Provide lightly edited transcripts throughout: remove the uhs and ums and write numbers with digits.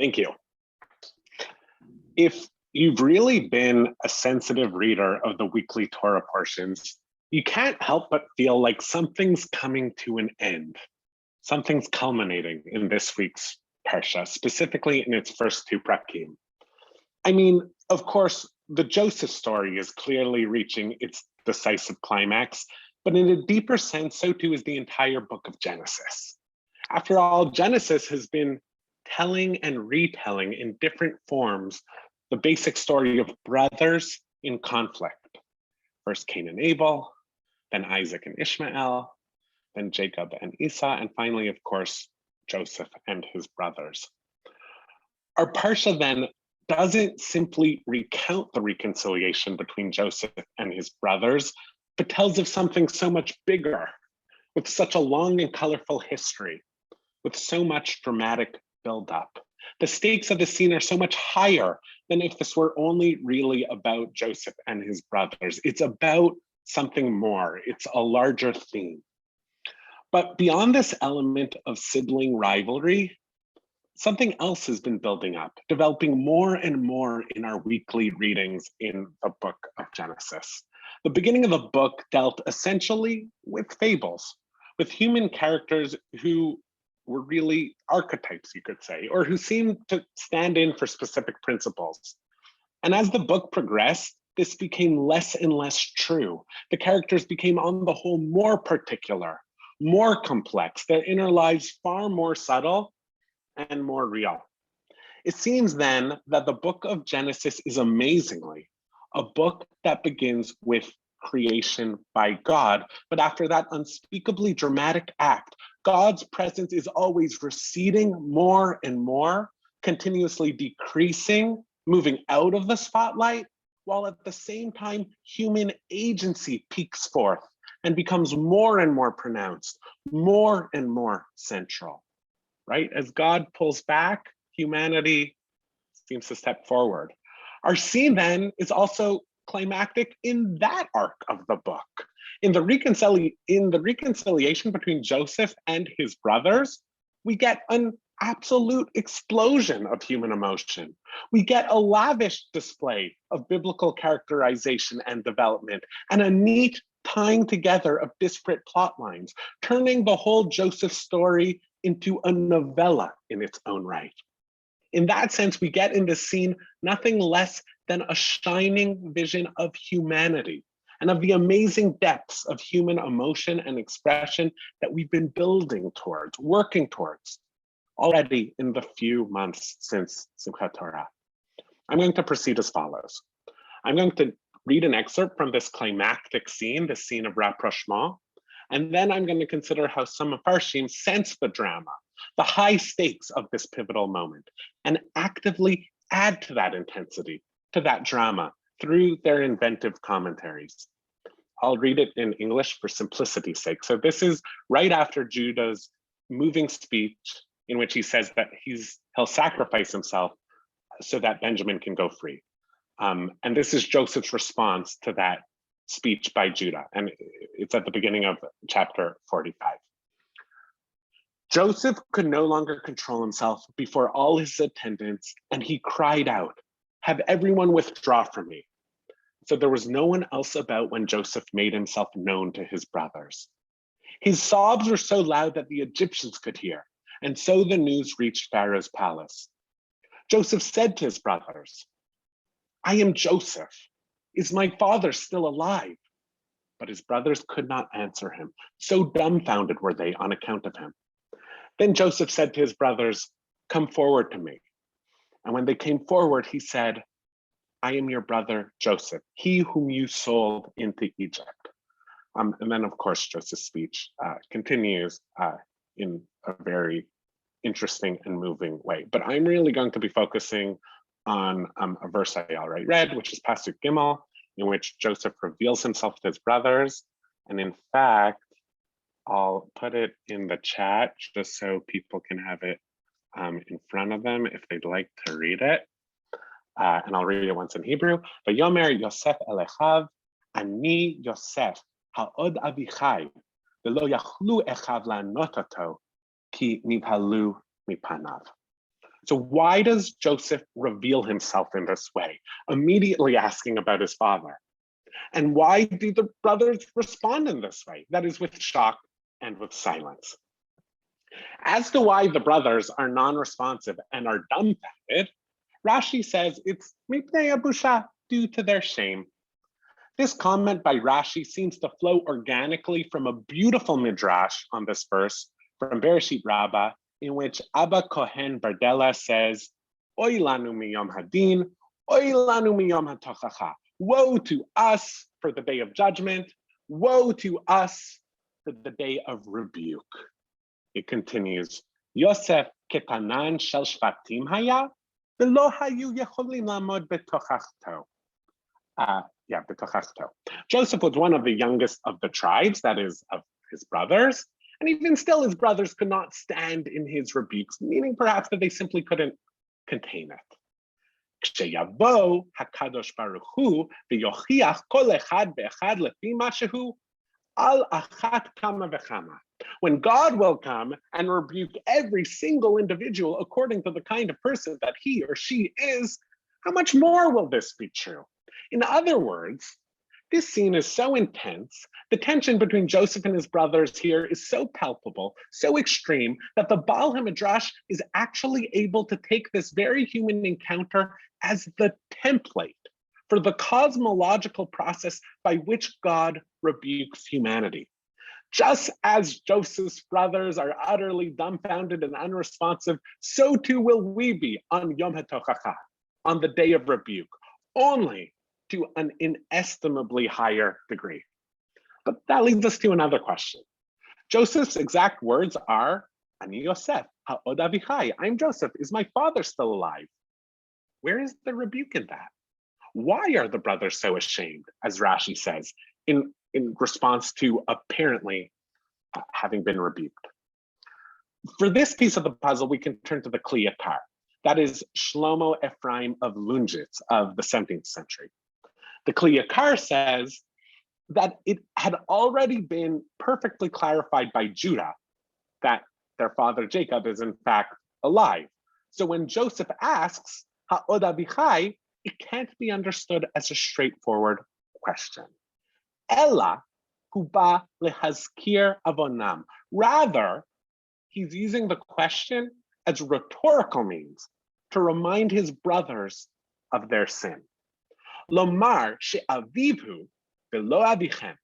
Thank you. If you've really been a sensitive reader of the weekly Torah portions, you can't help but feel like something's coming to an end. Something's culminating in this week's Parsha, specifically in its first two prakim. I mean, of course, the Joseph story is clearly reaching its decisive climax, but in a deeper sense, so too is the entire book of Genesis. After all, Genesis has been telling and retelling in different forms the basic story of brothers in conflict. First Cain and Abel, then Isaac and Ishmael, then Jacob and Esau, and finally, of course, Joseph and his brothers. Our Parsha then doesn't simply recount the reconciliation between Joseph and his brothers, but tells of something so much bigger, with such a long and colorful history, with so much dramatic buildup. The stakes of the scene are so much higher than if this were only really about Joseph and his brothers. It's about something more. It's a larger theme. But beyond this element of sibling rivalry, something else has been building up, developing more and more in our weekly readings in the book of Genesis. The beginning of the book dealt essentially with fables, with human characters who were really archetypes, you could say, or who seemed to stand in for specific principles. And as the book progressed, this became less and less true. The characters became, on the whole, more particular, more complex, their inner lives far more subtle and more real. It seems then that the book of Genesis is amazingly a book that begins with creation by God, but after that unspeakably dramatic act, God's presence is always receding more and more, continuously decreasing, moving out of the spotlight, while at the same time, human agency peeks forth and becomes more and more pronounced, more and more central, right? As God pulls back, humanity seems to step forward. Our scene then is also climactic in that arc of the book. In the reconciliation between Joseph and his brothers, we get an absolute explosion of human emotion. We get a lavish display of biblical characterization and development, and a neat tying together of disparate plot lines, turning the whole Joseph story into a novella in its own right. In that sense, we get in this scene nothing less than a shining vision of humanity and of the amazing depths of human emotion and expression that we've been building towards, working towards, already in the few months since Simchat Torah. I'm going to proceed as follows. I'm going to read an excerpt from this climactic scene, the scene of rapprochement, and then I'm going to consider how some Mefarshim sense the drama, the high stakes of this pivotal moment, and actively add to that intensity, to that drama, through their inventive commentaries. I'll read it in English for simplicity's sake. So this is right after Judah's moving speech in which he says that he'll sacrifice himself so that Benjamin can go free. And this is Joseph's response to that speech by Judah. And it's at the beginning of chapter 45. Joseph could no longer control himself before all his attendants, and he cried out, "Have everyone withdraw from me." So there was no one else about when Joseph made himself known to his brothers. His sobs were so loud that the Egyptians could hear, and so the news reached Pharaoh's palace. Joseph said to his brothers, "I am Joseph. Is my father still alive?" But his brothers could not answer him. So dumbfounded were they on account of him. Then Joseph said to his brothers, "Come forward to me." And when they came forward, he said, "I am your brother Joseph, he whom you sold into Egypt." And then, of course, Joseph's speech continues in a very interesting and moving way. But I'm really going to be focusing on a verse I already read, which is Pasuk Gimel, in which Joseph reveals himself to his brothers. And in fact, I'll put it in the chat just so people can have it in front of them if they'd like to read it. And I'll read it once in Hebrew. Vayomer Yosef elechav, ani Yosef ha'od avichai, velo yachlu echav la'anot oto, ki nivhalu mipanav. So why does Joseph reveal himself in this way, immediately asking about his father? And why do the brothers respond in this way? That is, with shock and with silence. As to why the brothers are non-responsive and are dumbfounded, Rashi says it's mipnei abusha, due to their shame. This comment by Rashi seems to flow organically from a beautiful midrash on this verse from Bereshit Rabbah, in which Abba Kohen Bardella says, Oy lanu miyom hadin, oy lanu miyom hatochacha. Woe to us for the day of judgment, woe to us for the day of rebuke. It continues, Yosef ketanan shel shvatim haya, v'lo hayu yecholim lamod betochachto. Joseph was one of the youngest of the tribes, that is, of his brothers, and even still his brothers could not stand in his rebukes, meaning perhaps that they simply couldn't contain it. Ksheyavo hakadosh baruch hu v'yochiach kol echad ve'echad lefi ma shehu al achat kama v'chama. When God will come and rebuke every single individual according to the kind of person that he or she is, how much more will this be true? In other words, this scene is so intense, the tension between Joseph and his brothers here is so palpable, so extreme, that the Baal HaMidrash is actually able to take this very human encounter as the template for the cosmological process by which God rebukes humanity. Just as Joseph's brothers are utterly dumbfounded and unresponsive, so too will we be on Yom HaTochacha, on the day of rebuke, only to an inestimably higher degree. But that leads us to another question. Joseph's exact words are, Ani Yosef, ha'od avichai, I'm Joseph, is my father still alive? Where is the rebuke in that? Why are the brothers so ashamed, as Rashi says, in response to apparently having been rebuked? For this piece of the puzzle, we can turn to the Kli Yakar. That is Shlomo Ephraim of Lunjitz of the 17th century. The Kli Yakar says that it had already been perfectly clarified by Judah that their father Jacob is in fact alive. So when Joseph asks, Ha'od avichai, it can't be understood as a straightforward question. Ella huba lehazkir avonam. Rather, he's using the question as rhetorical means to remind his brothers of their sin. Lomar she'avivu v'lo avichem,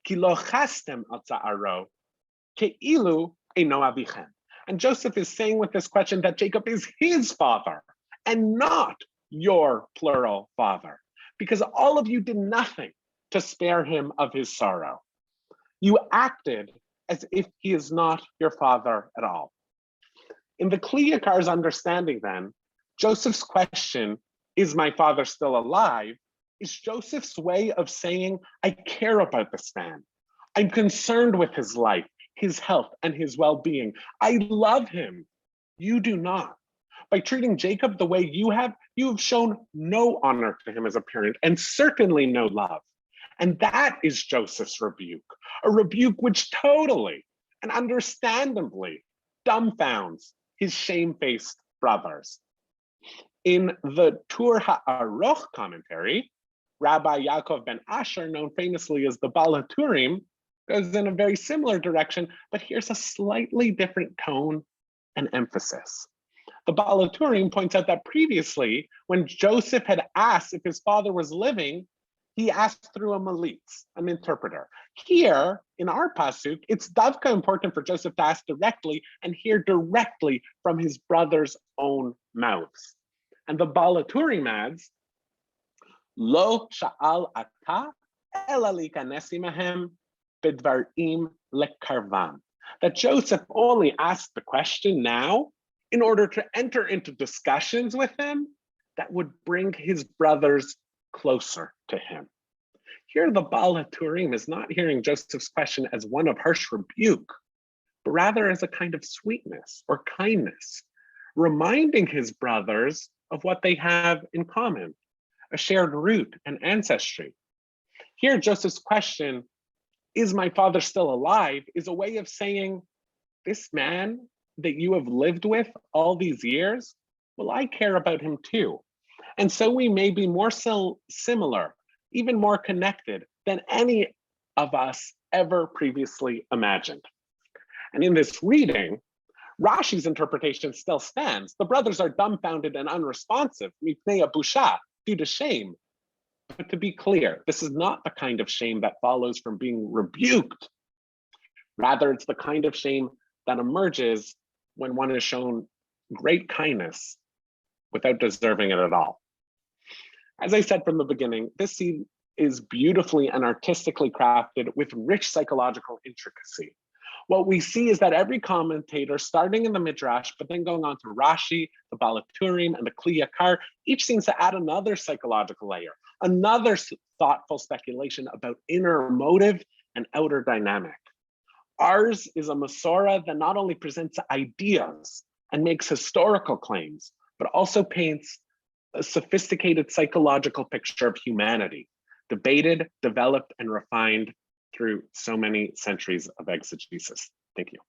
ki lo chastem al tza'aro, ke'ilu eino avichem. And Joseph is saying with this question that Jacob is his father and not your plural father, because all of you did nothing to spare him of his sorrow. You acted as if he is not your father at all. In the Kli Yakar's understanding then, Joseph's question, is my father still alive, is Joseph's way of saying, I care about this man. I'm concerned with his life, his health, and his well-being. I love him. You do not. By treating Jacob the way you have shown no honor to him as a parent, and certainly no love. And that is Joseph's rebuke, a rebuke which totally and understandably dumbfounds his shamefaced brothers. In the Tur HaAroch commentary, Rabbi Yaakov ben Asher, known famously as the Baal HaTurim, goes in a very similar direction, but here's a slightly different tone and emphasis. The Baal HaTurim points out that previously, when Joseph had asked if his father was living, he asked through a malitz, an interpreter. Here, in our pasuk, it's davka important for Joseph to ask directly and hear directly from his brothers' own mouths. And the Baal HaTurim adds, Lo sha'al ata ela likanes imahem bidvarim lekarvam. That Joseph only asked the question now in order to enter into discussions with them that would bring his brothers closer to him. Here, the Baal HaTurim is not hearing Joseph's question as one of harsh rebuke, but rather as a kind of sweetness or kindness, reminding his brothers of what they have in common, a shared root and ancestry. Here, Joseph's question, is my father still alive, is a way of saying, this man that you have lived with all these years, well, I care about him too. And so we may be more similar, even more connected than any of us ever previously imagined. And in this reading, Rashi's interpretation still stands. The brothers are dumbfounded and unresponsive, mipnei busha, due to shame. But to be clear, this is not the kind of shame that follows from being rebuked. Rather, it's the kind of shame that emerges when one is shown great kindness without deserving it at all. As I said from the beginning, this scene is beautifully and artistically crafted with rich psychological intricacy. What we see is that every commentator, starting in the Midrash, but then going on to Rashi, the Balaturim, and the Kli Yakar, each seems to add another psychological layer, another thoughtful speculation about inner motive and outer dynamic. Ours is a Masorah that not only presents ideas and makes historical claims, but also paints a sophisticated psychological picture of humanity, debated, developed, and refined through so many centuries of exegesis. Thank you.